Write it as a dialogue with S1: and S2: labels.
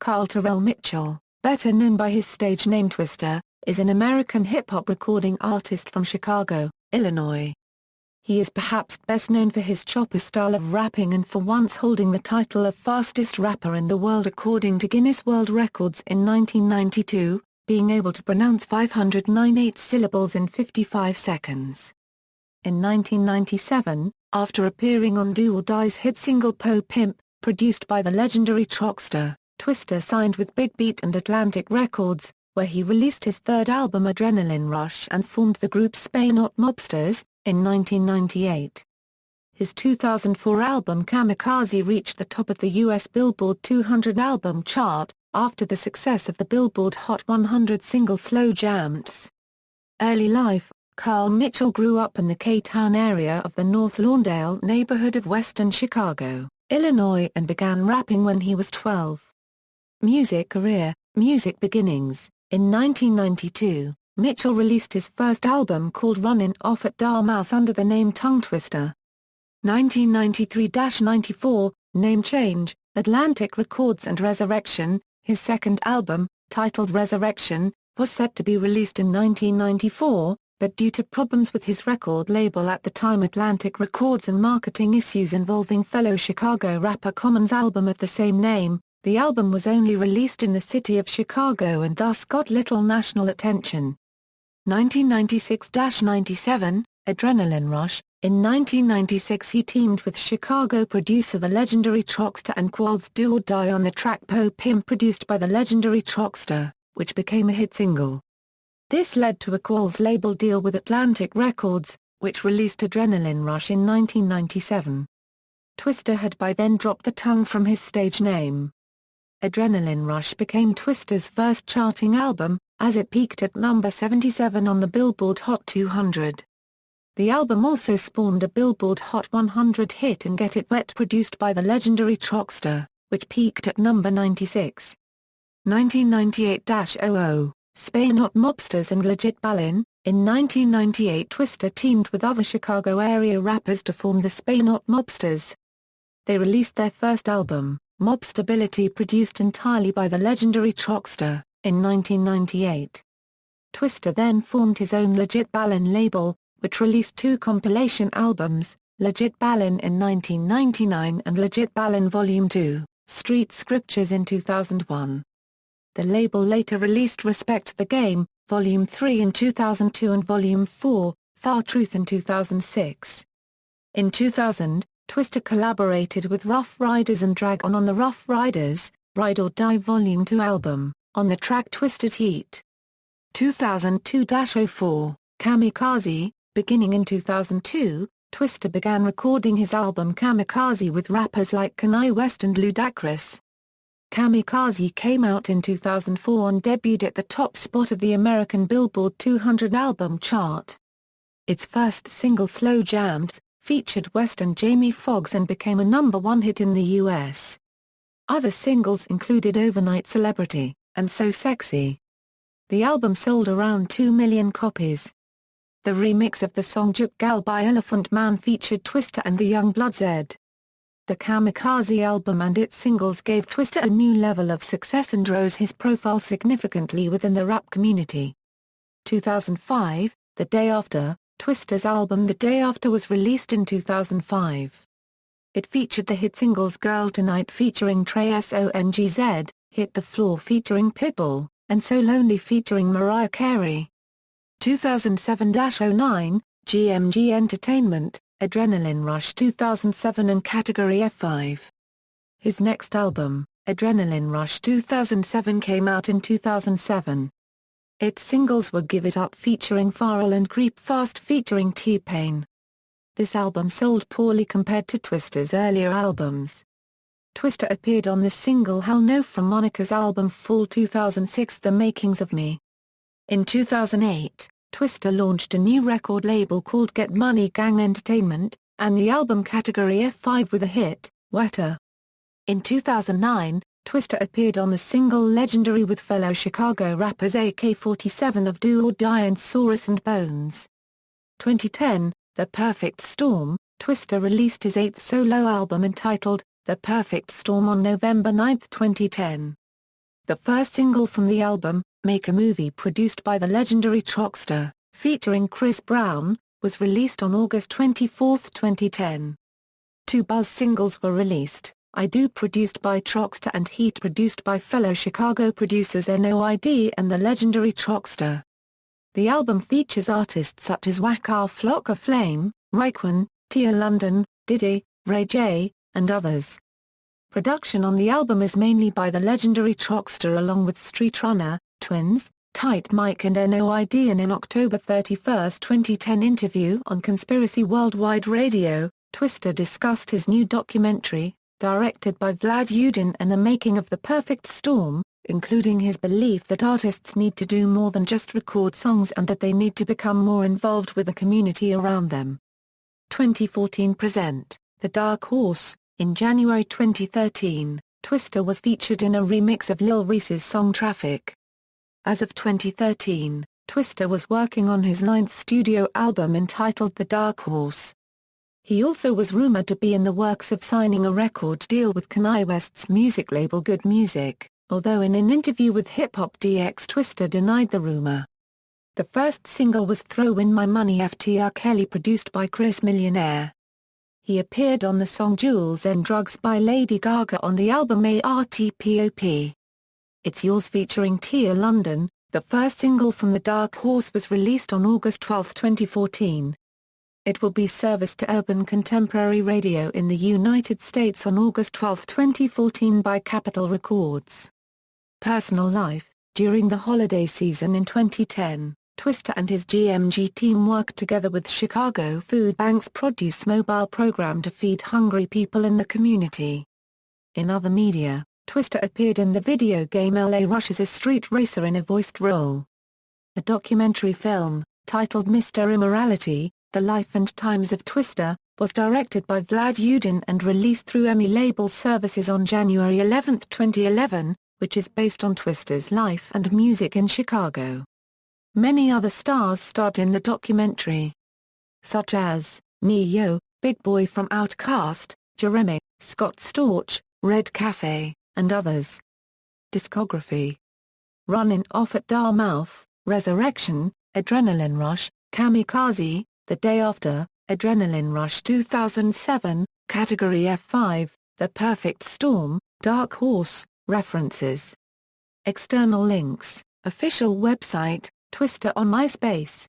S1: Terrell Mitchell, better known by his stage name Twista, is an American hip-hop recording artist from Chicago, Illinois. He is perhaps best known for his chopper style of rapping and for once holding the title of fastest rapper in the world according to Guinness World Records in 1992, being able to pronounce 598 syllables in 55 seconds. In 1997, after appearing on Do or Die's hit single Pimp, produced by the Legendary Traxster, Twista signed with Big Beat and Atlantic Records, where he released his third album Adrenaline Rush and formed the group Speedknot Mobstaz, in 1998. His 2004 album Kamikaze reached the top of the US Billboard 200 album chart, after the success of the Billboard Hot 100 single Slow Jamz. Early life: Terrell Mitchell grew up in the K-Town area of the North Lawndale neighborhood of western Chicago, Illinois and began rapping when he was 12. Music career, music beginnings. In 1992, Mitchell released his first album called Runnin' Off at Dartmouth under the name Tung Twista. 1993-94, name change, Atlantic Records and Resurrection. His second album, titled Resurrection, was set to be released in 1994, but due to problems with his record label at the time Atlantic Records and marketing issues involving fellow Chicago rapper Common's album of the same name, the album was only released in the city of Chicago and thus got little national attention. 1996-97, Adrenaline Rush. In 1996 he teamed with Chicago producer the Legendary Traxster and Qualls' Do or Die on the track Pimp produced by the Legendary Traxster, which became a hit single. This led to a Qualls label deal with Atlantic Records, which released Adrenaline Rush in 1997. Twista had by then dropped the tongue from his stage name. Adrenaline Rush became Twista's first charting album, as it peaked at number 77 on the Billboard Hot 200. The album also spawned a Billboard Hot 100 hit and Get It Wet produced by the Legendary Traxster, which peaked at number 96. 1998-00, Speedknot Mobstaz and Legit Ballin. In 1998 Twista teamed with other Chicago area rappers to form the Speedknot Mobstaz. They released their first album, Mobstability, produced entirely by the Legendary Traxster, in 1998. Twista then formed his own Legit Ballin label, which released two compilation albums, Legit Ballin in 1999 and Legit Ballin Volume 2, Street Scriptures in 2001. The label later released Respect the Game, Volume 3 in 2002 and Volume 4, Thar Truth in 2006. In 2000, Twista collaborated with Rough Riders and Drag on the Rough Riders, Ride or Die Volume 2 album, on the track Twisted Heat. 2002-04, Kamikaze. Beginning in 2002, Twista began recording his album Kamikaze with rappers like Kanye West and Ludacris. Kamikaze came out in 2004 and debuted at the top spot of the American Billboard 200 album chart. Its first single Slow Jamz featured West and Jamie Foxx and became a #1 hit in the US. Other singles included Overnight Celebrity and So Sexy. The album sold around 2 million copies. The remix of the song Juk Gal by Elephant Man featured Twista and the Youngblood Z. The Kamikaze album and its singles gave Twista a new level of success and rose his profile significantly within the rap community. 2005, The Day After. Twista's album The Day After was released in 2005. It featured the hit singles Girl Tonight featuring Trey Songz, Hit the Floor featuring Pitbull, and So Lonely featuring Mariah Carey. 2007-09, GMG Entertainment, Adrenaline Rush 2007 and Category F5. His next album, Adrenaline Rush 2007, came out in 2007. Its singles were Give It Up featuring Pharrell and Creep Fast featuring T-Pain. This album sold poorly compared to Twista's earlier albums. Twista appeared on the single Hell No from Monica's album Fall 2006 The Makings of Me. In 2008, Twista launched a new record label called Get Money Gang Entertainment, and the album Category F5 with a hit, Wetter. In 2009, Twista appeared on the single Legendary with fellow Chicago rappers AK-47 of Do or Die and Saurus and Bones. 2010, The Perfect Storm. Twista released his 8th solo album entitled, The Perfect Storm on November 9, 2010. the first single from the album, Make a Movie, produced by the Legendary Traxster, featuring Chris Brown, was released on August 24, 2010. Two buzz singles were released, I Do, produced by Traxster, and Heat, produced by fellow Chicago producers NOID and the Legendary Traxster. The album features artists such as Waka Flocka Flame, Raekwon, Tia London, Diddy, Ray J, and others. Production on the album is mainly by the Legendary Traxster along with Street Runner, Twins, Tight Mike and NOID. In an October 31, 2010 interview on Conspiracy Worldwide Radio, Twista discussed his new documentary, directed by Vlad Yudin, and the making of The Perfect Storm, including his belief that artists need to do more than just record songs and that they need to become more involved with the community around them. 2014 present, The Dark Horse. In January 2013, Twista was featured in a remix of Lil Reese's song Traffic. As of 2013, Twista was working on his 9th studio album entitled The Dark Horse. He also was rumored to be in the works of signing a record deal with Kanye West's music label Good Music, although in an interview with Hip Hop DX Twista denied the rumor. The first single was Throw In My Money Ft. R. Kelly, produced by Chris Millionaire. He appeared on the song Jewels and Drugs by Lady Gaga on the album ARTPOP. It's Yours featuring Tia London. The first single from The Dark Horse was released on August 12, 2014. It will be serviced to Urban Contemporary Radio in the United States on August 12, 2014 by Capitol Records. Personal life. During the holiday season in 2010, Twista and his GMG team worked together with Chicago Food Bank's Produce mobile program to feed hungry people in the community. In other media, Twista appeared in the video game LA Rush as a street racer in a voiced role. A documentary film, titled Mr. Immorality, The Life and Times of Twista, was directed by Vlad Yudin and released through EMI Label Services on January 11, 2011, which is based on Twista's life and music in Chicago. Many other stars starred in the documentary, such as Ne-Yo, Big Boy from Outkast, Jeremy, Scott Storch, Red Cafe, and others. Discography: Runnin' Off at Dartmouth, Resurrection, Adrenaline Rush, Kamikaze, The Day After, Adrenaline Rush 2007, Category F5, The Perfect Storm, Dark Horse. References. External links: official website, Twista on MySpace.